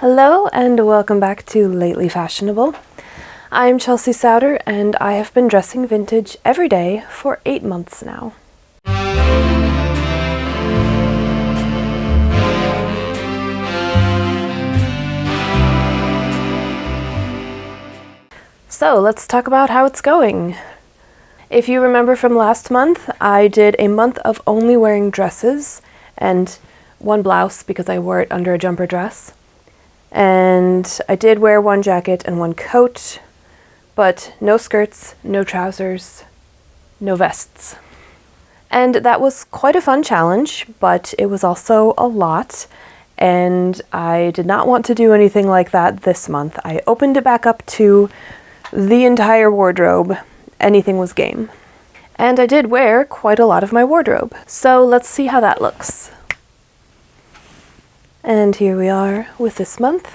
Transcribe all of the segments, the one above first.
Hello and welcome back to Lately Fashionable. I'm Chelsea Souter and I have been dressing vintage every day for 8 months now. So let's talk about how it's going. If you remember from last month, I did a month of only wearing dresses and one blouse because I wore it under a jumper dress. And I did wear one jacket and one coat, but no skirts, no trousers, no vests. And that was quite a fun challenge, but it was also a lot, and I did not want to do anything like that this month. I opened it back up to the entire wardrobe. Anything was game. And I did wear quite a lot of my wardrobe. So let's see how that looks. And here we are with this month.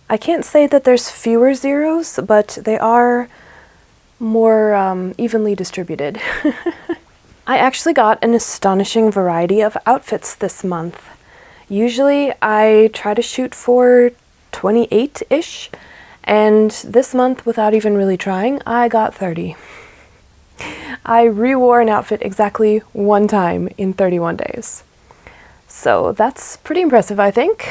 I can't say that there's fewer zeros, but they are more evenly distributed. I actually got an astonishing variety of outfits this month. Usually I try to shoot for 28-ish, and this month, without even really trying, I got 30. I re-wore an outfit exactly one time in 31 days. So that's pretty impressive, I think.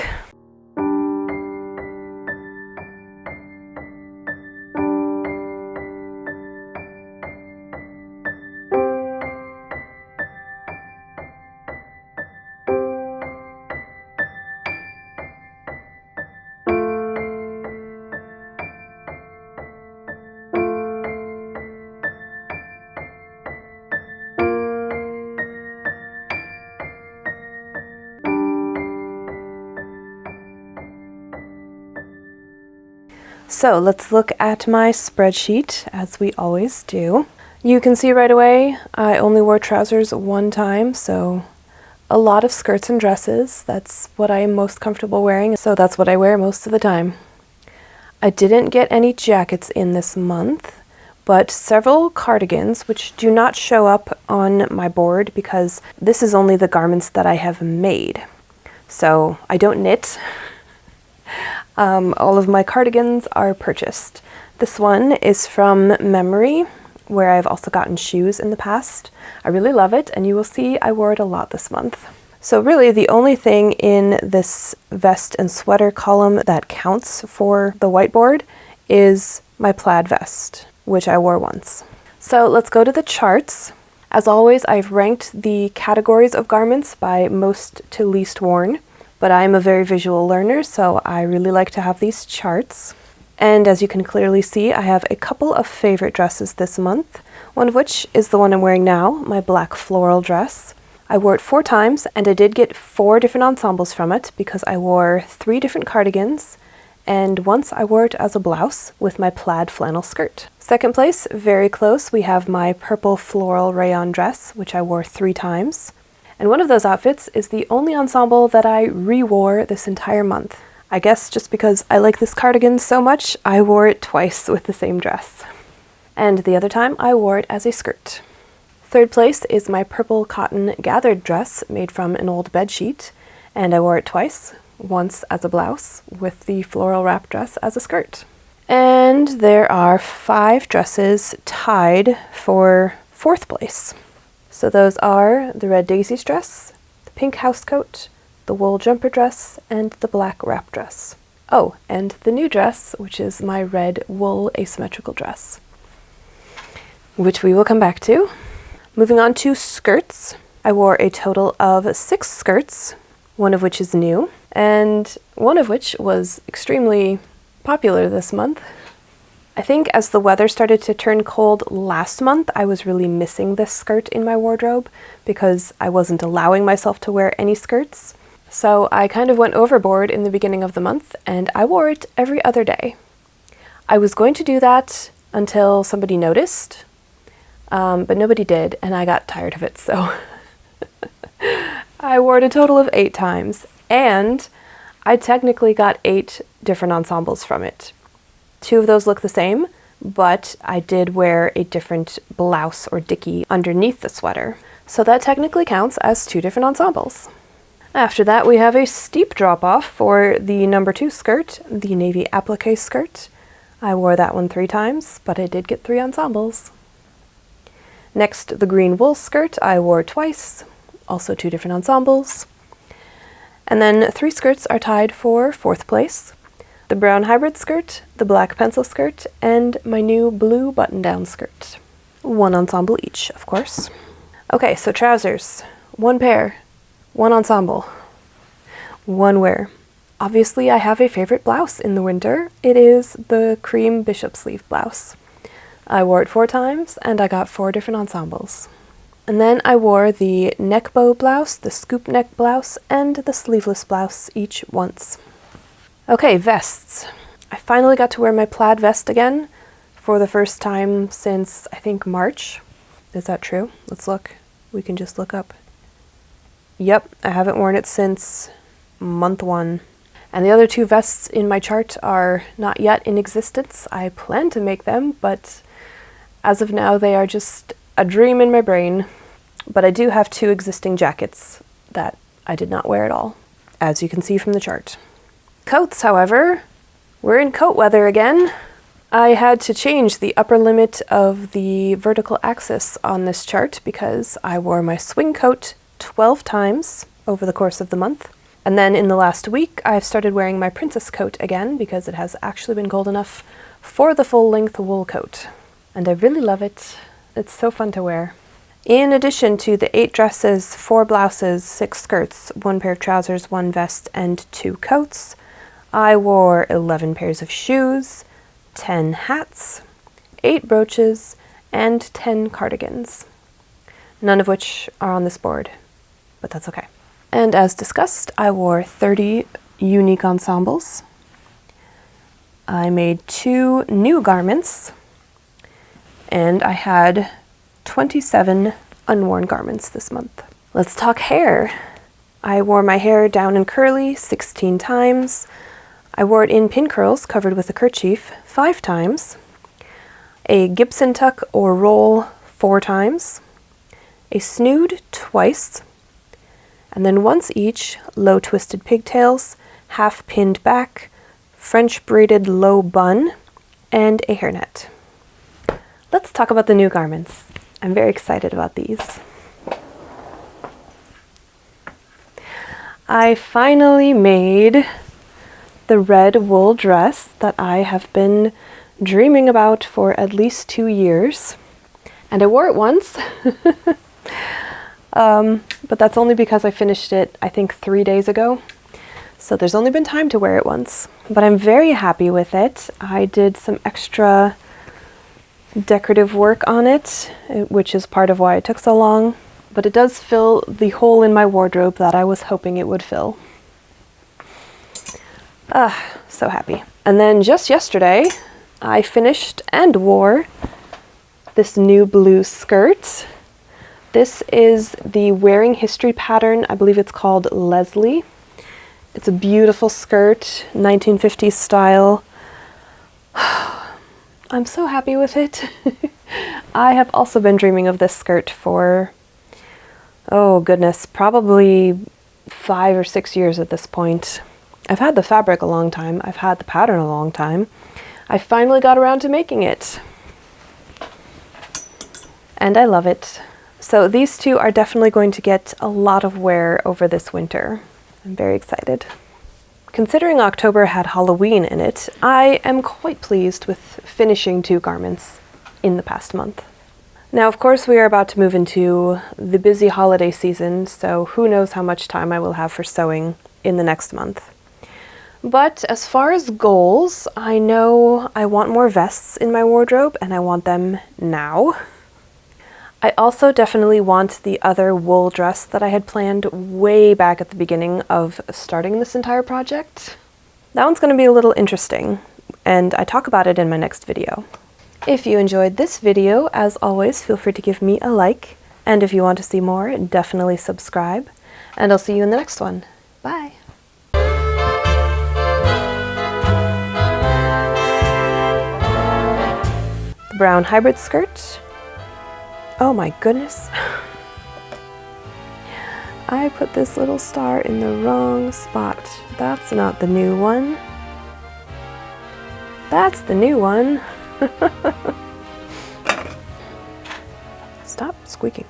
So let's look at my spreadsheet, as we always do. You can see right away I only wore trousers one time, so a lot of skirts and dresses. That's what I am most comfortable wearing, so that's what I wear most of the time. I didn't get any jackets in this month, but several cardigans, which do not show up on my board because this is only the garments that I have made. So I don't knit. All of my cardigans are purchased. This one is from memory, where I've also gotten shoes in the past. I really love it, and you will see I wore it a lot this month. So really the only thing in this vest and sweater column that counts for the whiteboard is my plaid vest, which I wore once. So let's go to the charts. As always, I've ranked the categories of garments by most to least worn. But I'm a very visual learner, so I really like to have these charts. And as you can clearly see, I have a couple of favorite dresses this month, one of which is the one I'm wearing now, my black floral dress. I wore it 4 times, and I did get 4 different ensembles from it because I wore 3 different cardigans, and once I wore it as a blouse with my plaid flannel skirt. Second place, very close, we have my purple floral rayon dress, which I wore 3 times. And one of those outfits is the only ensemble that I re-wore this entire month. I guess just because I like this cardigan so much, I wore it twice with the same dress. And the other time, I wore it as a skirt. Third place is my purple cotton gathered dress made from an old bedsheet, and I wore it twice, once as a blouse with the floral wrap dress as a skirt. And there are 5 dresses tied for 4th place. So those are the red daisies dress, the pink housecoat, the wool jumper dress, and the black wrap dress. Oh, and the new dress, which is my red wool asymmetrical dress, which we will come back to. Moving on to skirts. I wore a total of 6 skirts, one of which is new, and one of which was extremely popular this month. I think as the weather started to turn cold last month, I was really missing this skirt in my wardrobe because I wasn't allowing myself to wear any skirts. So I kind of went overboard in the beginning of the month and I wore it every other day. I was going to do that until somebody noticed, but nobody did and I got tired of it, so I wore it a total of 8 times, and I technically got 8 different ensembles from it. 2 of those look the same, but I did wear a different blouse or dickie underneath the sweater. So that technically counts as 2 different ensembles. After that, we have a steep drop-off for the number 2 skirt, the navy applique skirt. I wore that one 3 times, but I did get 3 ensembles. Next, the green wool skirt I wore twice, also 2 different ensembles. And then 3 skirts are tied for 4th place. The brown hybrid skirt, the black pencil skirt, and my new blue button-down skirt. 1 ensemble each, of course. Okay, so trousers. 1 pair, 1 ensemble, 1 wear. Obviously, I have a favorite blouse in the winter. It is the cream bishop sleeve blouse. I wore it 4 times, and I got 4 different ensembles. And then I wore the neck bow blouse, the scoop neck blouse, and the sleeveless blouse each once. Okay, vests. I finally got to wear my plaid vest again for the first time since, I think, March. Is that true? Let's look. We can just look up. Yep, I haven't worn it since month 1. And the other 2 vests in my chart are not yet in existence. I plan to make them, but as of now they are just a dream in my brain. But I do have 2 existing jackets that I did not wear at all, as you can see from the chart. Coats, however, we're in coat weather again. I had to change the upper limit of the vertical axis on this chart because I wore my swing coat 12 times over the course of the month. And then in the last week, I've started wearing my princess coat again because it has actually been cold enough for the full-length wool coat. And I really love it. It's so fun to wear. In addition to the 8 dresses, 4 blouses, 6 skirts, 1 pair of trousers, 1 vest, and 2 coats, I wore 11 pairs of shoes, 10 hats, 8 brooches, and 10 cardigans. None of which are on this board, but that's okay. And as discussed, I wore 30 unique ensembles. I made 2 new garments, and I had 27 unworn garments this month. Let's talk hair. I wore my hair down and curly 16 times. I wore it in pin curls covered with a kerchief 5 times. A Gibson tuck or roll 4 times. A snood twice. And then once each, low twisted pigtails, half pinned back, French braided low bun, and a hairnet. Let's talk about the new garments. I'm very excited about these. I finally made the red wool dress that I have been dreaming about for at least 2 years. And I wore it once. But that's only because I finished it, I think, 3 days ago. So there's only been time to wear it once. But I'm very happy with it. I did some extra decorative work on it, which is part of why it took so long. But it does fill the hole in my wardrobe that I was hoping it would fill. So happy. And then just yesterday, I finished and wore this new blue skirt. This is the wearing history pattern. I believe it's called Leslie. It's a beautiful skirt, 1950s style. I'm so happy with it. I have also been dreaming of this skirt for, oh goodness, probably 5 or 6 years at this point. I've had the fabric a long time. I've had the pattern a long time. I finally got around to making it. And I love it. So these 2 are definitely going to get a lot of wear over this winter. I'm very excited. Considering October had Halloween in it, I am quite pleased with finishing 2 garments in the past month. Now, of course, we are about to move into the busy holiday season, so who knows how much time I will have for sewing in the next month. But as far as goals, I know I want more vests in my wardrobe, and I want them now. I also definitely want the other wool dress that I had planned way back at the beginning of starting this entire project. That one's going to be a little interesting, and I talk about it in my next video. If you enjoyed this video, as always, feel free to give me a like, and if you want to see more, definitely subscribe, and I'll see you in the next one. Bye! The brown hybrid skirt. Oh my goodness. I put this little star in the wrong spot. That's not the new one. That's the new one. Stop squeaking.